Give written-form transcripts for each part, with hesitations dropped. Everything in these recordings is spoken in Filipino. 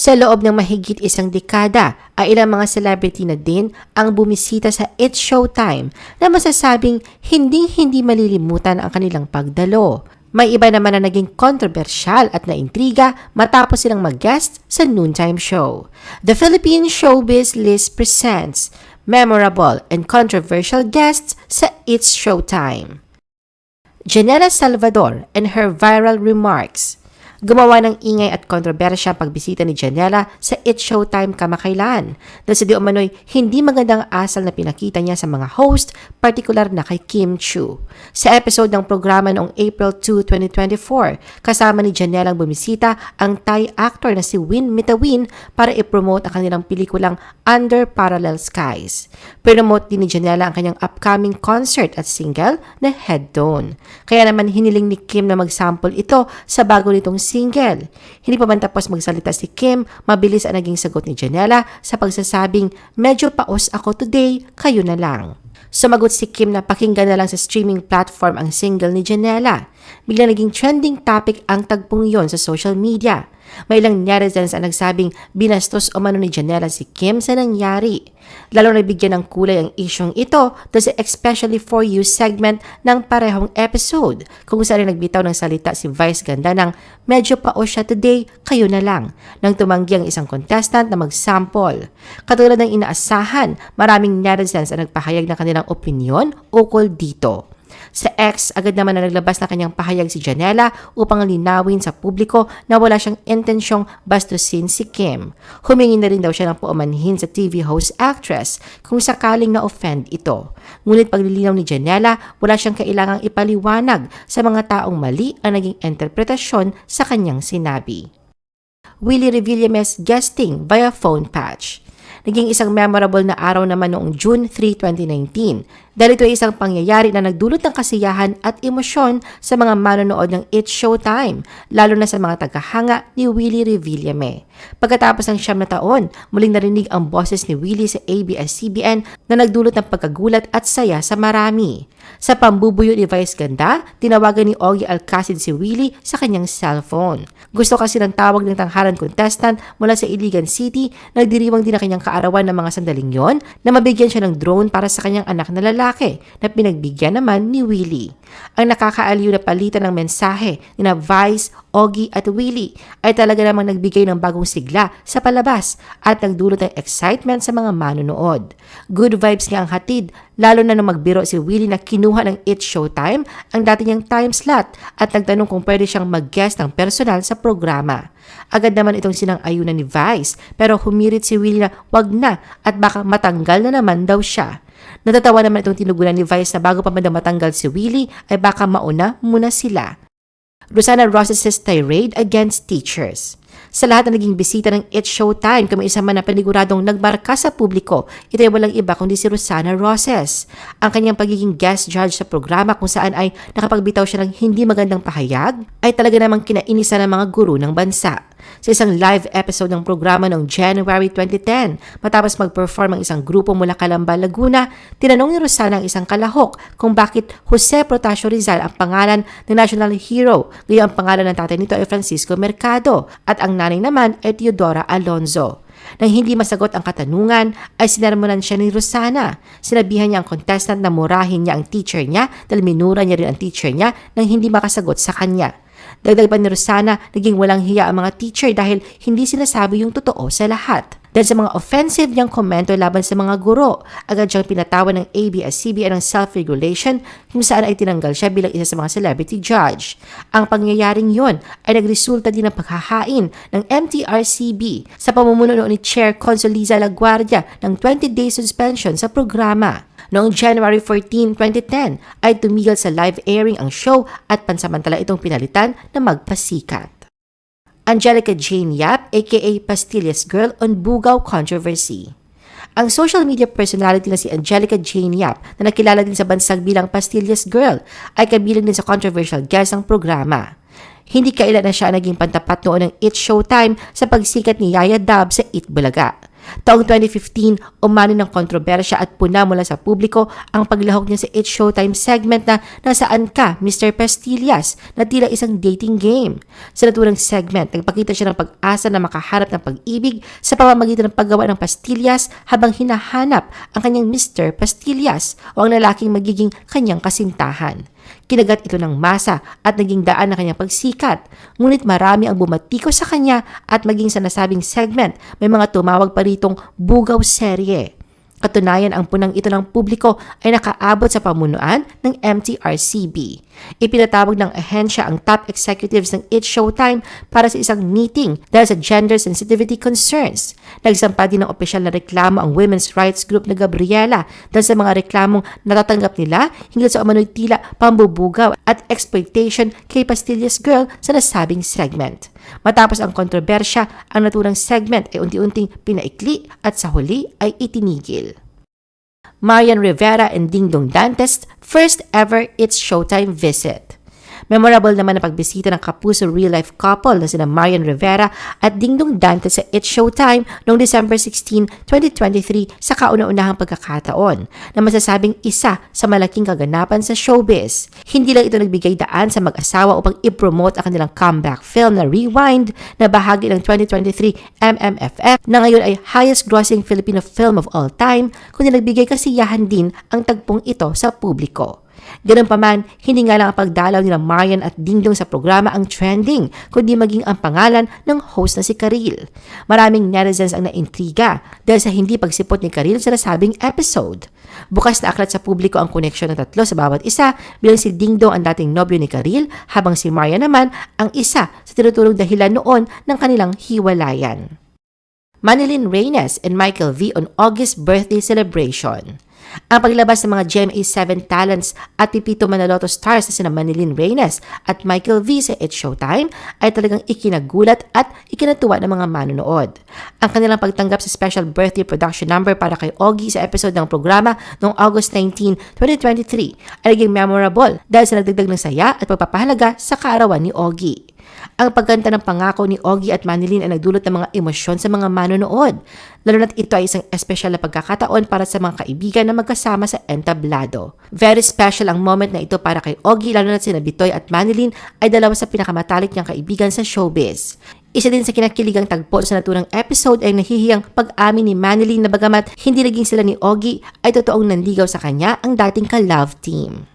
Sa loob ng mahigit isang dekada ay ilang mga celebrity na din ang bumisita sa It's Showtime na masasabing hindi malilimutan ang kanilang pagdalo. May iba naman na naging kontrobersyal at naintriga matapos silang mag-guest sa noontime show. The Philippine Showbiz List presents memorable and controversial guests sa It's Showtime. Janela Salvador and her viral remarks. Gumawa ng ingay at kontrobersya ang pagbisita ni Janela sa It's Showtime kamakailan dahil sa di umano'y hindi magandang asal na pinakita niya sa mga host, partikular na kay Kim Chiu. Sa episode ng programa noong April 2, 2024, kasama ni Janela ang bumisita ang Thai actor na si Win Mitawin para i-promote ang kanilang pelikulang Under Parallel Skies. Promote din ni Janela ang kanyang upcoming concert at single na Head Tone. Kaya naman hiniling ni Kim na mag-sample ito sa bago nitong single. Hindi pa man tapos magsalita si Kim, mabilis ang naging sagot ni Janela sa pagsasabing, "Medyo paos ako today, kayo na lang." Sumagot si Kim na pakinggan na lang sa streaming platform ang single ni Janela. Biglang naging trending topic ang tagpong yon sa social media. May ilang netizens ang nagsabing binastos umano ni Janela si Kim sa nangyari. Lalo na bigyan ng kulay ang isyong ito dahil sa Especially For You segment ng parehong episode kung saan nagbitaw ng salita si Vice Ganda ng "Medyo paos siya today, kayo na lang" nang tumanggi ang isang contestant na mag-sample. Katulad ng inaasahan, maraming netizens ang nagpahayag ng kanilang opinyon ukol dito. Sa X, agad naman na naglabas na kanyang pahayag si Janela upang linawin sa publiko na wala siyang intensyong bastusin si Kim. Humingi na rin daw siya ng paumanhin sa TV host actress kung sakaling na-offend ito. Ngunit paglilinaw ni Janela, wala siyang kailangang ipaliwanag sa mga taong mali ang naging interpretasyon sa kanyang sinabi. Willie Revillames guesting via phone patch. Naging isang memorable na araw naman noong June 3, 2019 dahil ito ay isang pangyayari na nagdulot ng kasiyahan at emosyon sa mga manonood ng It's Showtime, lalo na sa mga tagahanga ni Willie Revillame. Pagkatapos ng 9 na taon, muling narinig ang boses ni Willie sa ABS-CBN na nagdulot ng pagkagulat at saya sa marami. Sa pambubuyo ni Vice Ganda, tinawagan ni Ogie Alcacid si Willie sa kanyang cellphone. Gusto kasi ng tawag ng tanghalan contestant mula sa Iligan City, nagdiriwang din ang kanyang kaarawan ng mga sandaling yon na mabigyan siya ng drone para sa kanyang anak na lalaki na pinagbigyan naman ni Willie. Ang nakakaaliw na palitan ng mensahe ni na Vice, Ogie at Willie ay talaga namang nagbigay ng bagong sigla sa palabas at nagdulot ng excitement sa mga manonood. Good vibes nga ang hatid, lalo na nung magbiro si Willie na kinuha ng It's Showtime ang dati niyang time slot at nagtanong kung pwede siyang mag-guest ng personal sa programa. Agad naman itong sinang-ayunan ni Vice pero humirit si Willie na wag na at baka matanggal na naman daw siya. Natatawa naman itong tinugunan ni Vice na bago pa man matanggal si Willie ay baka mauna muna sila. Rosana Rosas' tirade against teachers. Sa lahat na naging bisita ng It's Showtime, kung may isa man na paniguradong nagmarka sa publiko, ito ay walang iba kundi si Rosana Rosas. Ang kanyang pagiging guest judge sa programa kung saan ay nakapagbitaw siya ng hindi magandang pahayag, ay talaga namang kinainisan ng mga guro ng bansa. Sa isang live episode ng programa noong January 2010, matapos mag-perform ang isang grupo mula Calamba, Laguna, tinanong ni Rosana ang isang kalahok kung bakit Jose Protasio Rizal ang pangalan ng national hero, gayong ang pangalan ng tatay nito ay Francisco Mercado at ang nanay naman ay Teodora Alonzo. Nang hindi masagot ang katanungan, ay sinermonan siya ni Rosana. Sinabihan niya ang contestant na murahin niya ang teacher niya dahil minura niya rin ang teacher niya nang hindi makasagot sa kanya. Dagdag pa ni Rosana, naging walang hiya ang mga teacher dahil hindi sinasabi yung totoo sa lahat. Dahil sa mga offensive niyang komento laban sa mga guro, agad siyang pinatawan ng ABS-CBN ng self-regulation kung saan ay tinanggal siya bilang isa sa mga celebrity judge. Ang pangyayaring yon ay nagresulta din ng paghahain ng MTRCB sa pamumuno ni Chair Consoliza Laguardia ng 20-day suspension sa programa. Noong January 14, 2010 ay tumigil sa live airing ang show at pansamantala itong pinalitan na magpasikat. Angelica Jane Yap aka Pastillas Girl on Bugaw controversy. Ang social media personality na si Angelica Jane Yap na nakilala din sa bansag bilang Pastillas Girl ay kabilang din sa controversial guest ng programa. Hindi kailan na siya naging pantapat noon ng It's Showtime sa pagsikat ni Yaya Dab sa Eat Bulaga. Taong 2015, umano ng kontrobersya at puna mula sa publiko ang paglahok niya sa It's Showtime segment na Nasaan Ka, Mr. Pastillas, na tila isang dating game. Sa naturang segment, nagpakita siya ng pag-asa na makaharap ng pag-ibig sa pamamagitan ng paggawa ng pastillas habang hinahanap ang kanyang Mr. Pastillas o ang lalaking magiging kanyang kasintahan. Kinagat ito ng masa at naging daan ng kanyang pagsikat. Ngunit marami ang bumatiko sa kanya at maging sa nasabing segment, may mga tumawag pa ritong bugaw serye. Katunayan, ang punang ito ng publiko ay nakaabot sa pamunuan ng MTRCB. Ipinatawag ng ahensya ang top executives ng It's Showtime para sa isang meeting dahil sa gender sensitivity concerns. Nagsampa din ng opisyal na reklamo ang women's rights group na Gabriela dahil sa mga reklamong natatanggap nila hinggil sa umano'y tila pambubugaw at exploitation kay Pastillas Girl sa nasabing segment. Matapos ang kontrobersya, ang naturang segment ay unti-unting pinaikli at sa huli ay itinigil. Marian Rivera and Dingdong Dantes first ever It's Showtime visit. Memorable naman ang pagbisita ng kapuso real-life couple na sina Marian Rivera at Dingdong Dantes sa It's Showtime noong December 16, 2023 sa kauna-unahang pagkakataon na masasabing isa sa malaking kaganapan sa showbiz. Hindi lang ito nagbigay daan sa mag-asawa upang i-promote ang kanilang comeback film na Rewind na bahagi ng 2023 MMFF na ngayon ay highest grossing Filipino film of all time, kundi nagbigay kasiyahan din ang tagpong ito sa publiko. Ganun pa man, hindi nga lang ang pagdalaw nila Marian at Dingdong sa programa ang trending, kundi maging ang pangalan ng host na si Karil. Maraming netizens ang naintriga dahil sa hindi pagsipot ni Karil sa nasabing episode. Bukas na aklat sa publiko ang koneksyon ng tatlo sa bawat isa bilang si Dingdong ang dating nobyo ni Karil habang si Marian naman ang isa sa tinuturong dahilan noon ng kanilang hiwalayan. Manilyn Reyes and Michael V on August birthday celebration. Ang paglabas ng mga GMA7 talents at Pipito Manaloto stars na sina Manilyn Reyes at Michael V sa It's Showtime ay talagang ikinagulat at ikinatuwa ng mga manonood. Ang kanilang pagtanggap sa special birthday production number para kay Ogie sa episode ng programa noong August 19, 2023 ay naging memorable dahil sa nagdagdag ng saya at pagpapahalaga sa kaarawan ni Ogie. Ang pagkanta ng pangako ni Ogie at Manilyn ay nagdulot ng mga emosyon sa mga manonood, lalo na't ito ay isang espesyal na pagkakataon para sa mga kaibigan na magkasama sa entablado. Very special ang moment na ito para kay Ogie, lalo na't sina Bitoy at Manilyn ay dalawa sa pinakamatalik niyang kaibigan sa showbiz. Isa din sa kinakiligang tagpo sa naturang episode ay nahihiyang pag-amin ni Manilyn na bagamat hindi naging sila ni Ogie ay totoong nanligaw sa kanya ang dating ka-love team.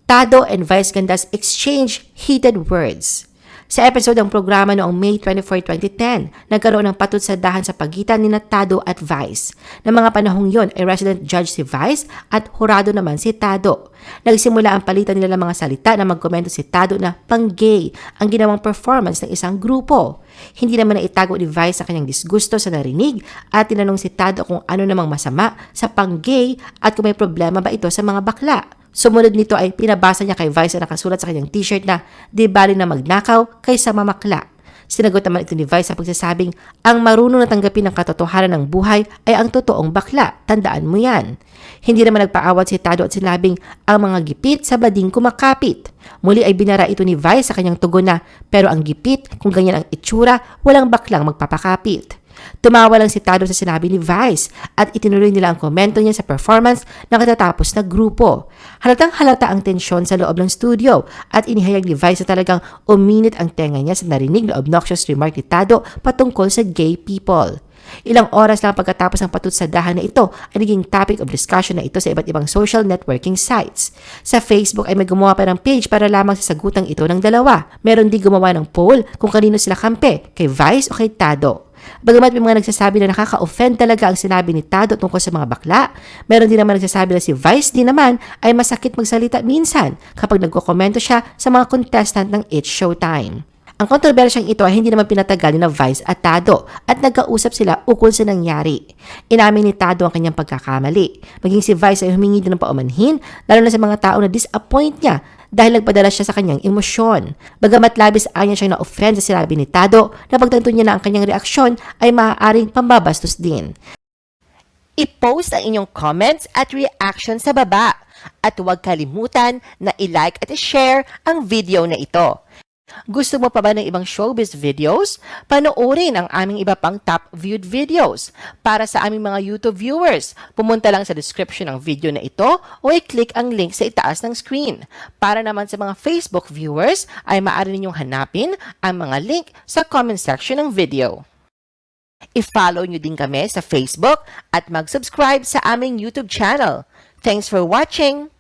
Tado and Vice Ganda's exchange heated words. Sa episode ng programa noong May 24, 2010, nagkaroon ng patutsadahan sa pagitan ni Tado at Vice. Na mga panahong yon ay resident judge si Vice at hurado naman si Tado. Nagsimula ang palitan nila ng mga salita na magkomento si Tado na pang-gay ang ginawang performance ng isang grupo. Hindi naman naitago ni Vice sa kanyang disgusto sa narinig at tinanong si Tado kung ano namang masama sa pang-gay at kung may problema ba ito sa mga bakla. Sumunod nito ay pinabasa niya kay Vice na nakasulat sa kanyang t-shirt na di bali na magnakaw kaysa mamakla. Sinagot naman ito ni Vice sa pagsasabing ang marunong na tanggapin ng katotohanan ng buhay ay ang totoong bakla. Tandaan mo yan. Hindi naman nagpaawat si Tado at sinabing ang mga gipit sa bading kumakapit. Muli ay binara ito ni Vice sa kanyang tugon na pero ang gipit kung ganyan ang itsura walang baklang magpapakapit. Tumawa lang si Tado sa sinabi ni Vice at itinuloy nila ang komento niya sa performance ng katatapos na grupo. Halatang halata ang tensyon sa loob ng studio at inihayag ni Vice na talagang uminit ang tenga niya sa narinig na obnoxious remark ni Tado patungkol sa gay people. Ilang oras lang pagkatapos ng patutsadahan na ito ay naging topic of discussion na ito sa iba't ibang social networking sites. Sa Facebook ay may gumawa pa ng page para lamang sa sagutang ito ng dalawa. Meron din gumawa ng poll kung kanino sila kampe, kay Vice o kay Tado. Bagamat may mga nagsasabi na nakaka-offend talaga ang sinabi ni Tado tungkol sa mga bakla, meron din naman nagsasabi na si Vice din naman ay masakit magsalita minsan kapag nagkokomento siya sa mga contestant ng It's Showtime. Ang kontrobersyang ito ay hindi naman pinatagal ni Vice at Tado at nagkausap sila ukol sa nangyari. Inamin ni Tado ang kanyang pagkakamali. Maging si Vice ay humingi din ng paumanhin lalo na sa mga tao na disappoint niya dahil nagpadala siya sa kanyang emosyon. Bagamat labis anya siyang na-offend sa sinabi ni Tado, napagtanto niya na ang kanyang reaksyon ay maaaring pambabastos din. I-post ang inyong comments at reaction sa baba at huwag kalimutan na i-like at i-share ang video na ito. Gusto mo pa ba ng ibang showbiz videos? Panoorin ang aming iba pang top viewed videos. Para sa aming mga YouTube viewers, pumunta lang sa description ng video na ito o i-click ang link sa itaas ng screen. Para naman sa mga Facebook viewers, ay maaari ninyong hanapin ang mga link sa comment section ng video. I-follow nyo din kami sa Facebook at mag-subscribe sa aming YouTube channel. Thanks for watching!